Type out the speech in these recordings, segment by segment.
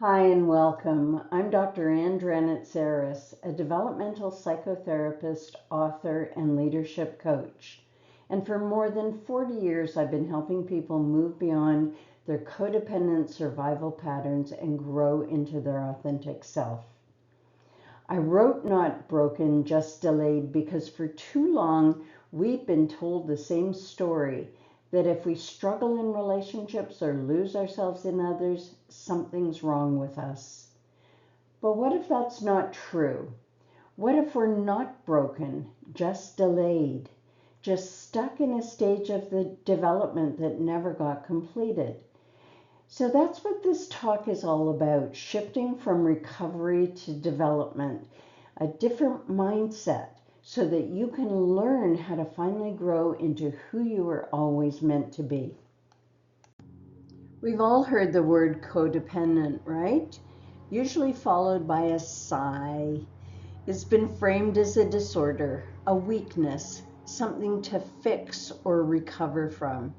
Hi and welcome. I'm Dr. Dranitsaris, a developmental psychotherapist, author, and leadership coach. And for more than 40 years, I've been helping people move beyond their codependent survival patterns and grow into their authentic self. I wrote Not Broken, Just Delayed because for too long we've been told the same story, that if we struggle in relationships or lose ourselves in others, something's wrong with us. But what if that's not true? What if we're not broken, just delayed, just stuck in a stage of the development that never got completed? So that's what this talk is all about, shifting from recovery to development, a different mindset so that you can learn how to finally grow into who you were always meant to be. We've all heard the word codependent, right? Usually followed by a sigh. It's been framed as a disorder, a weakness, something to fix or recover from.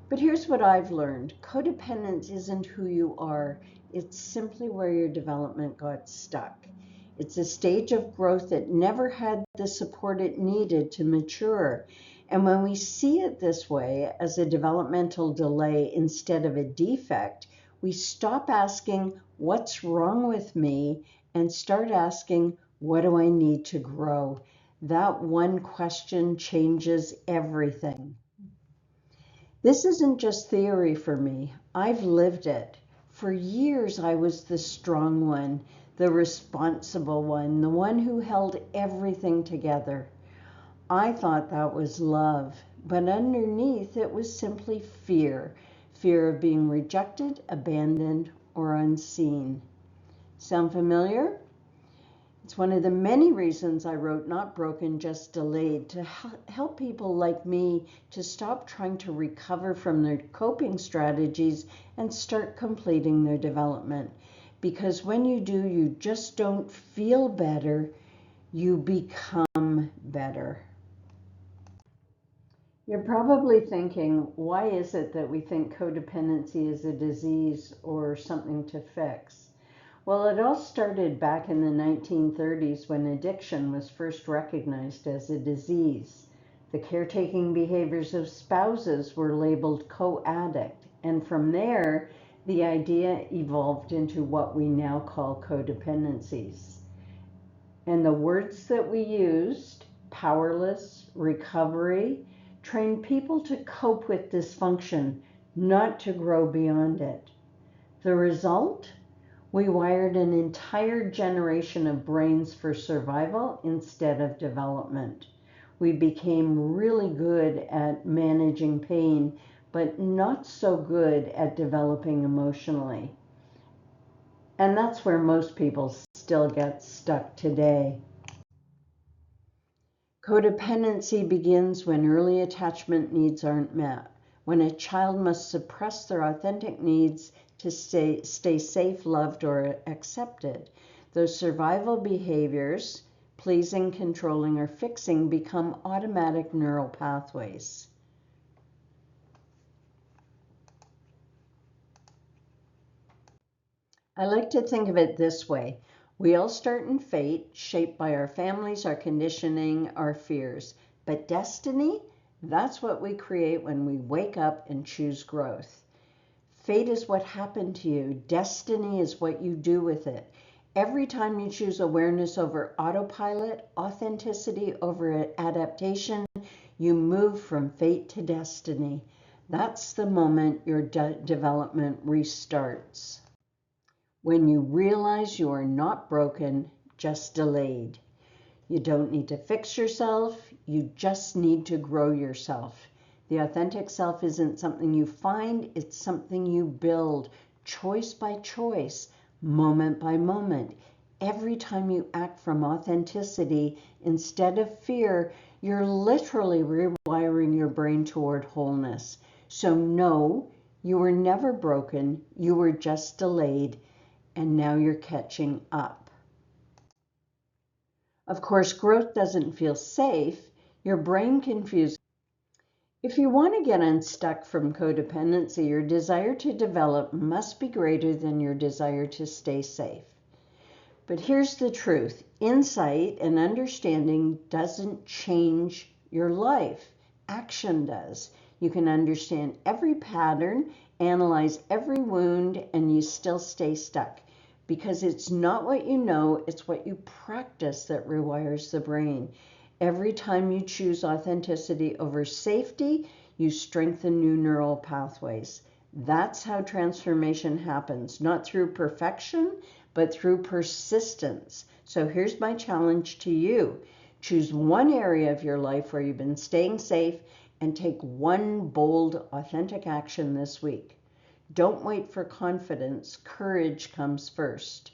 But here's what I've learned. Codependence isn't who you are. It's simply where your development got stuck. It's a stage of growth that never had the support it needed to mature. And when we see it this way, as a developmental delay instead of a defect, we stop asking, what's wrong with me? And start asking, what do I need to grow? That one question changes everything. This isn't just theory for me. I've lived it. For years, I was the strong one, the responsible one, the one who held everything together. I thought that was love, but underneath it was simply fear. Fear of being rejected, abandoned, or unseen. Sound familiar? It's one of the many reasons I wrote Not Broken, Just Delayed, to help people like me to stop trying to recover from their coping strategies and start completing their development. Because when you do, you just don't feel better, you become better. You're probably thinking, why is it that we think codependency is a disease or something to fix? Well, it all started back in the 1930s when addiction was first recognized as a disease. The caretaking behaviors of spouses were labeled co-addict, and from there, the idea evolved into what we now call codependencies. And the words that we used, powerless, recovery, trained people to cope with dysfunction, not to grow beyond it. The result? We wired an entire generation of brains for survival instead of development. We became really good at managing pain, but not so good at developing emotionally. And that's where most people still get stuck today. Codependency begins when early attachment needs aren't met, when a child must suppress their authentic needs to stay safe, loved, or accepted. Those survival behaviors, pleasing, controlling, or fixing, become automatic neural pathways. I like to think of it this way. We all start in fate, shaped by our families, our conditioning, our fears. But destiny, that's what we create when we wake up and choose growth. Fate is what happened to you. Destiny is what you do with it. Every time you choose awareness over autopilot, authenticity over adaptation, you move from fate to destiny. That's the moment your development restarts. When you realize you are not broken, just delayed. You don't need to fix yourself, you just need to grow yourself. The authentic self isn't something you find, it's something you build, choice by choice, moment by moment. Every time you act from authenticity instead of fear, you're literally rewiring your brain toward wholeness. So no, you were never broken, you were just delayed, and now you're catching up. Of course, growth doesn't feel safe. Your brain confuses. If you want to get unstuck from codependency, your desire to develop must be greater than your desire to stay safe. But here's the truth. Insight and understanding doesn't change your life. Action does. You can understand every pattern, analyze every wound, and you still stay stuck. Because it's not what you know, it's what you practice that rewires the brain. Every time you choose authenticity over safety, you strengthen new neural pathways. That's how transformation happens, not through perfection, but through persistence. So here's my challenge to you. Choose one area of your life where you've been staying safe and take one bold, authentic action this week. Don't wait for confidence. Courage comes first.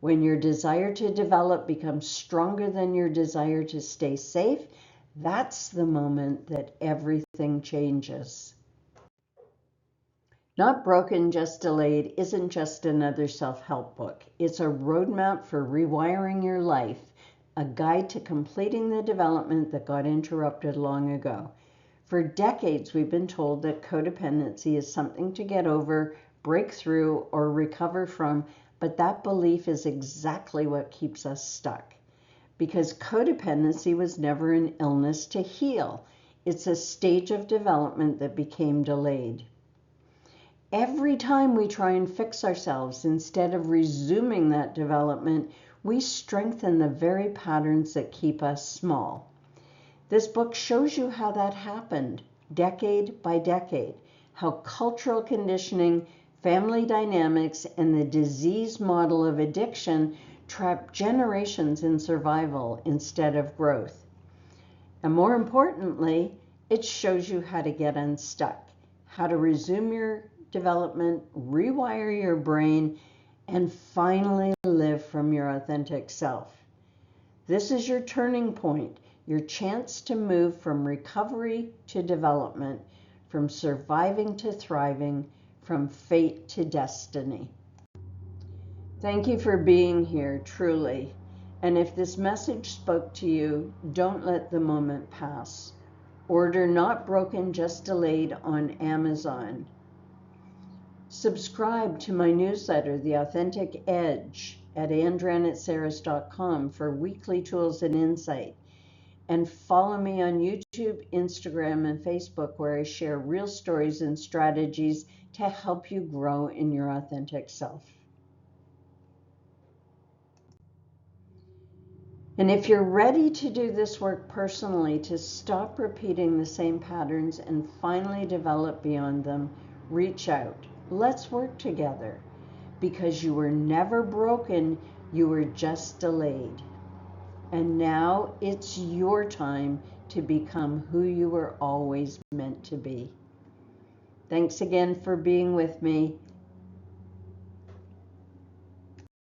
When your desire to develop becomes stronger than your desire to stay safe, that's the moment that everything changes. Not Broken, Just Delayed isn't just another self-help book. It's a roadmap for rewiring your life, a guide to completing the development that got interrupted long ago. For decades, we've been told that codependency is something to get over, break through, or recover from, but that belief is exactly what keeps us stuck. Because codependency was never an illness to heal. It's a stage of development that became delayed. Every time we try and fix ourselves, instead of resuming that development, we strengthen the very patterns that keep us small. This book shows you how that happened, decade by decade, how cultural conditioning, family dynamics, and the disease model of addiction trap generations in survival instead of growth. And more importantly, it shows you how to get unstuck, how to resume your development, rewire your brain, and finally live from your authentic self. This is your turning point, your chance to move from recovery to development, from surviving to thriving, from fate to destiny. Thank you for being here, truly. And if this message spoke to you, don't let the moment pass. Order Not Broken, Just Delayed on Amazon. Subscribe to my newsletter, The Authentic Edge, at Dranitsaris.com for weekly tools and insight. And follow me on YouTube, Instagram, and Facebook, where I share real stories and strategies to help you grow in your authentic self. And if you're ready to do this work personally, to stop repeating the same patterns and finally develop beyond them, reach out. Let's work together. Because you were never broken, you were just delayed. And now it's your time to become who you were always meant to be. Thanks again for being with me.